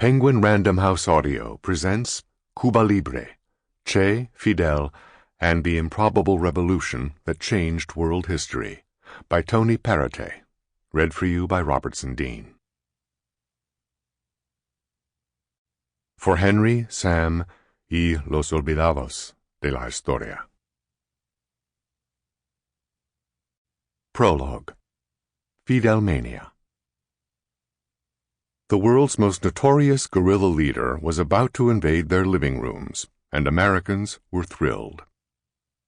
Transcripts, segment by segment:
Penguin Random House Audio presents Cuba Libre, Che, Fidel, and the Improbable Revolution that Changed World History, by Tony Perrottet. Read for you by Robertson Dean. For Henry, Sam, y los olvidados de la historia. Prologue. Fidelmania. The world's most notorious guerrilla leader was about to invade their living rooms, and Americans were thrilled.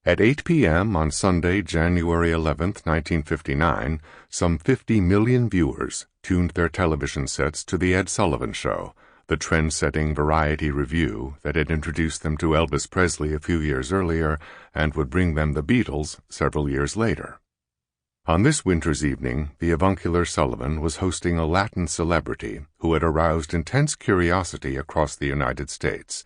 At 8 p.m. on Sunday, January 11, 1959, some 50 million viewers tuned their television sets to The Ed Sullivan Show, the trend-setting variety review that had introduced them to Elvis Presley a few years earlier and would bring them the Beatles several years later. On this winter's evening, the avuncular Sullivan was hosting a Latin celebrity who had aroused intense curiosity across the United States,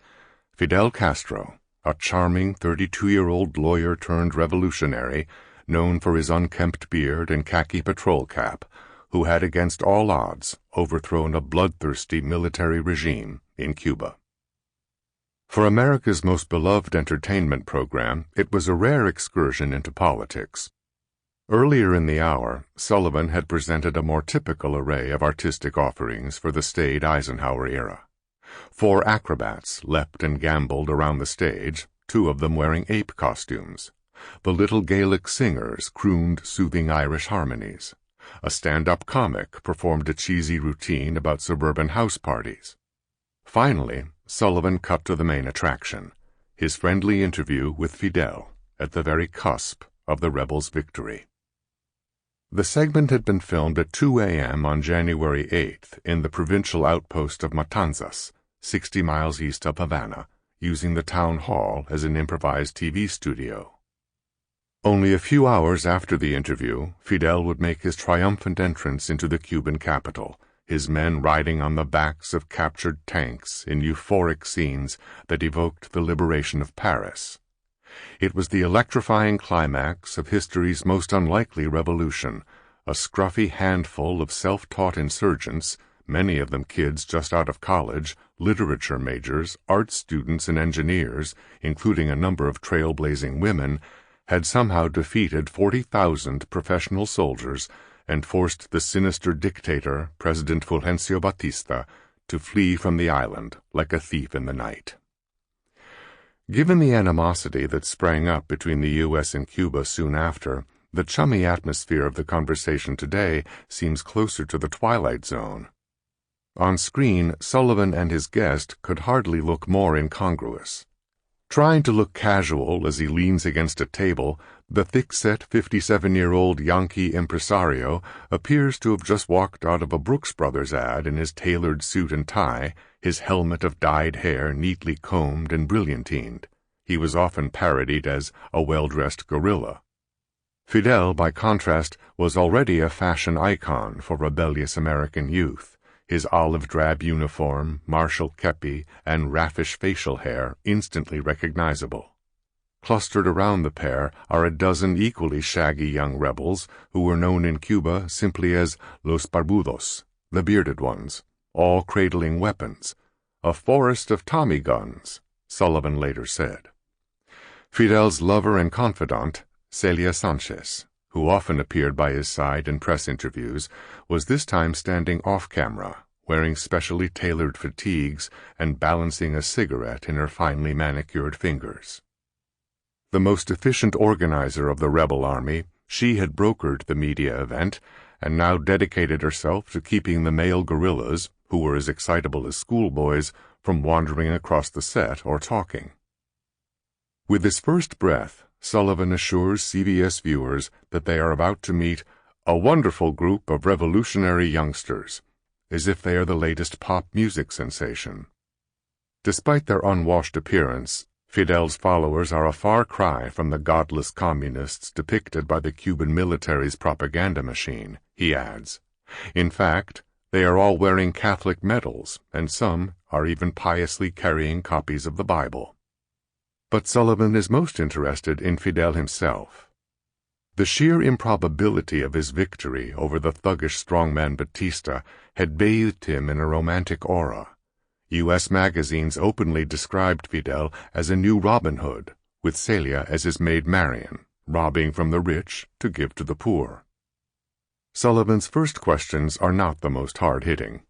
Fidel Castro, a charming 32-year-old lawyer-turned-revolutionary known for his unkempt beard and khaki patrol cap, who had against all odds overthrown a bloodthirsty military regime in Cuba. For America's most beloved entertainment program, it was a rare excursion into politics. Earlier in the hour, Sullivan had presented a more typical array of artistic offerings for the staid Eisenhower era. 4 acrobats leapt and gamboled around the stage, 2 of them wearing ape costumes. The little Gaelic singers crooned soothing Irish harmonies. A stand-up comic performed a cheesy routine about suburban house parties. Finally, Sullivan cut to the main attraction, his friendly interview with Fidel at the very cusp of the rebels' victory. The segment had been filmed at 2 a.m. on January 8th in the provincial outpost of Matanzas, 60 miles east of Havana, using the town hall as an improvised TV studio. Only a few hours after the interview, Fidel would make his triumphant entrance into the Cuban capital, his men riding on the backs of captured tanks in euphoric scenes that evoked the liberation of Paris. It was the electrifying climax of history's most unlikely revolution, a scruffy handful of self-taught insurgents, many of them kids just out of college, literature majors, art students and engineers, including a number of trailblazing women, had somehow defeated 40,000 professional soldiers and forced the sinister dictator, President Fulgencio Batista, to flee from the island like a thief in the night. Given the animosity that sprang up between the U.S. and Cuba soon after, the chummy atmosphere of the conversation today seems closer to the Twilight Zone. On screen, Sullivan and his guest could hardly look more incongruous. Trying to look casual as he leans against a table, the thick-set 57-year-old Yankee impresario appears to have just walked out of a Brooks Brothers ad in his tailored suit and tie, his helmet of dyed hair neatly combed and brilliantined. He was often parodied as a well-dressed gorilla. Fidel, by contrast, was already a fashion icon for rebellious American youth, his olive-drab uniform, martial kepi, and raffish facial hair instantly recognizable. Clustered around the pair are a dozen equally shaggy young rebels who were known in Cuba simply as Los Barbudos, the bearded ones, all cradling weapons, a forest of Tommy guns, Sullivan later said. Fidel's lover and confidant, Celia Sánchez, who often appeared by his side in press interviews, was this time standing off-camera, wearing specially tailored fatigues and balancing a cigarette in her finely manicured fingers. The most efficient organizer of the rebel army, she had brokered the media event and now dedicated herself to keeping the male guerrillas, who were as excitable as schoolboys, from wandering across the set or talking. With his first breath, Sullivan assures CBS viewers that they are about to meet a wonderful group of revolutionary youngsters, as if they are the latest pop music sensation. Despite their unwashed appearance, Fidel's followers are a far cry from the godless communists depicted by the Cuban military's propaganda machine, he adds. In fact, they are all wearing Catholic medals, and some are even piously carrying copies of the Bible. But Sullivan is most interested in Fidel himself. The sheer improbability of his victory over the thuggish strongman Batista had bathed him in a romantic aura, U.S. magazines openly described Fidel as a new Robin Hood, with Celia as his maid Marian, robbing from the rich to give to the poor. Sullivan's first questions are not the most hard-hitting.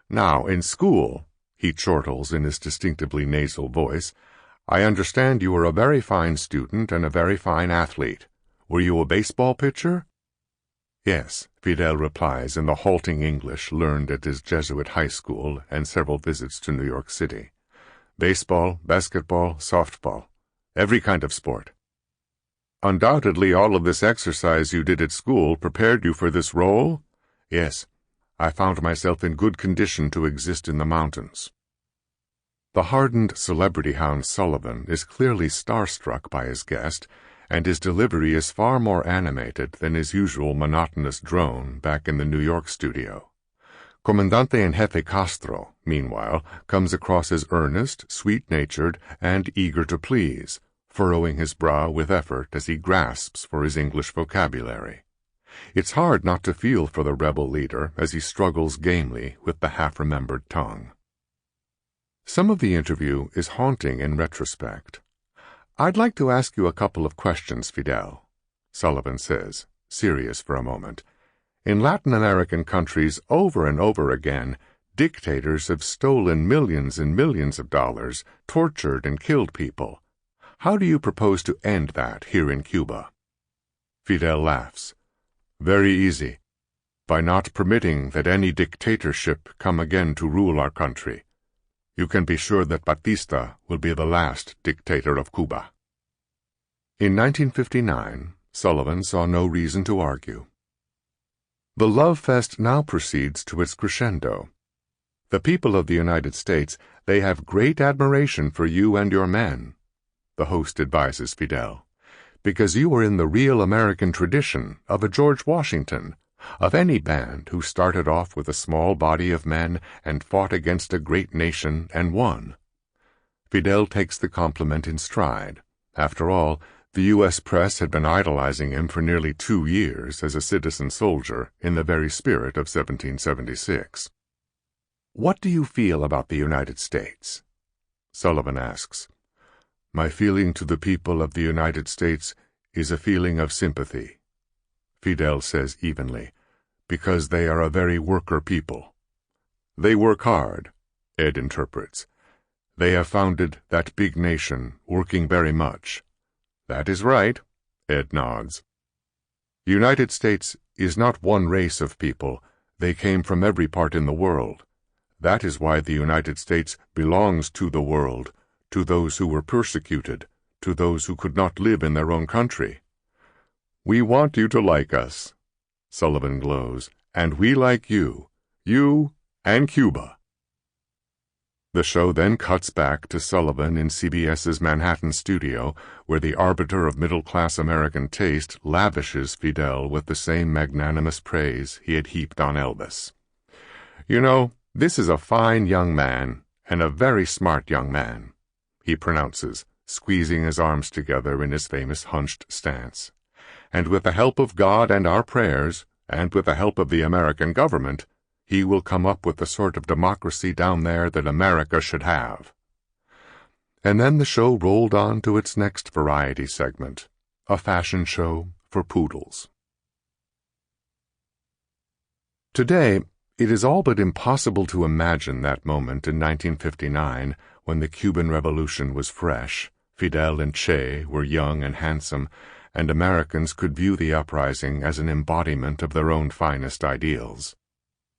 "Now, in school," he chortles in his distinctively nasal voice, "I understand you were a very fine student and a very fine athlete. Were you a baseball pitcher?" "Yes," Fidel replies in the halting English learned at his Jesuit high school and several visits to New York City. "Baseball, basketball, softball, every kind of sport." "Undoubtedly all of this exercise you did at school prepared you for this role?" "Yes, I found myself in good condition to exist in the mountains." The hardened celebrity hound Sullivan is clearly starstruck by his guest, and his delivery is far more animated than his usual monotonous drone back in the New York studio. Comandante en Jefe Castro, meanwhile, comes across as earnest, sweet-natured, and eager to please, furrowing his brow with effort as he grasps for his English vocabulary. It's hard not to feel for the rebel leader as he struggles gamely with the half-remembered tongue. Some of the interview is haunting in retrospect. "I'd like to ask you a couple of questions, Fidel," Sullivan says, serious for a moment. "In Latin American countries, over and over again, dictators have stolen millions and millions of dollars, tortured and killed people. How do you propose to end that here in Cuba?" Fidel laughs. "Very easy. By not permitting that any dictatorship come again to rule our country. You can be sure that Batista will be the last dictator of Cuba." In 1959, Sullivan saw no reason to argue. The love fest now proceeds to its crescendo. "The people of the United States, they have great admiration for you and your men," the host advises Fidel, "because you are in the real American tradition of a George Washington, of any band who started off with a small body of men and fought against a great nation and won." Fidel takes the compliment in stride. After all, the U.S. press had been idolizing him for nearly 2 years as a citizen soldier in the very spirit of 1776. "What do you feel about the United States?" Sullivan asks. "My feeling to the people of the United States is a feeling of sympathy," Fidel says evenly, "because they are a very worker people." "They work hard," Ed interprets. "They have founded that big nation, working very much." "That is right," Ed nods. "United States is not one race of people. They came from every part in the world. That is why the United States belongs to the world, to those who were persecuted, to those who could not live in their own country." "We want you to like us," Sullivan glows, "and we like you. You and Cuba." The show then cuts back to Sullivan in CBS's Manhattan studio, where the arbiter of middle-class American taste lavishes Fidel with the same magnanimous praise he had heaped on Elvis. "You know, this is a fine young man, and a very smart young man," he pronounces, squeezing his arms together in his famous hunched stance. "And with the help of God and our prayers, and with the help of the American government, he will come up with the sort of democracy down there that America should have." And then the show rolled on to its next variety segment, a fashion show for poodles. Today, it is all but impossible to imagine that moment in 1959 when the Cuban Revolution was fresh, Fidel and Che were young and handsome, and Americans could view the uprising as an embodiment of their own finest ideals.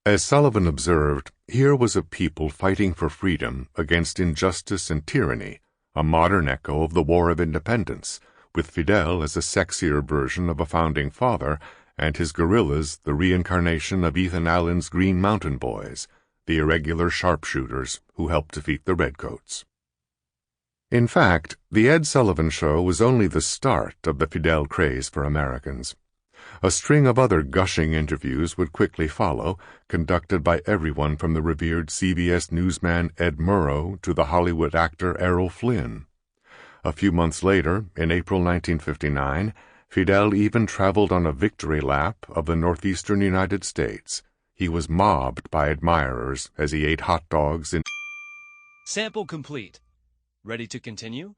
As Sullivan observed, here was a people fighting for freedom against injustice and tyranny, a modern echo of the War of Independence, with Fidel as a sexier version of a founding father, and his guerrillas the reincarnation of Ethan Allen's Green Mountain Boys, the irregular sharpshooters who helped defeat the Redcoats. In fact, the Ed Sullivan Show was only the start of the Fidel craze for Americans. A string of other gushing interviews would quickly follow, conducted by everyone from the revered CBS newsman Ed Murrow to the Hollywood actor Errol Flynn. A few months later, in April 1959, Fidel even traveled on a victory lap of the northeastern United States. He was mobbed by admirers as he ate hot dogs in Sample complete. Ready to continue?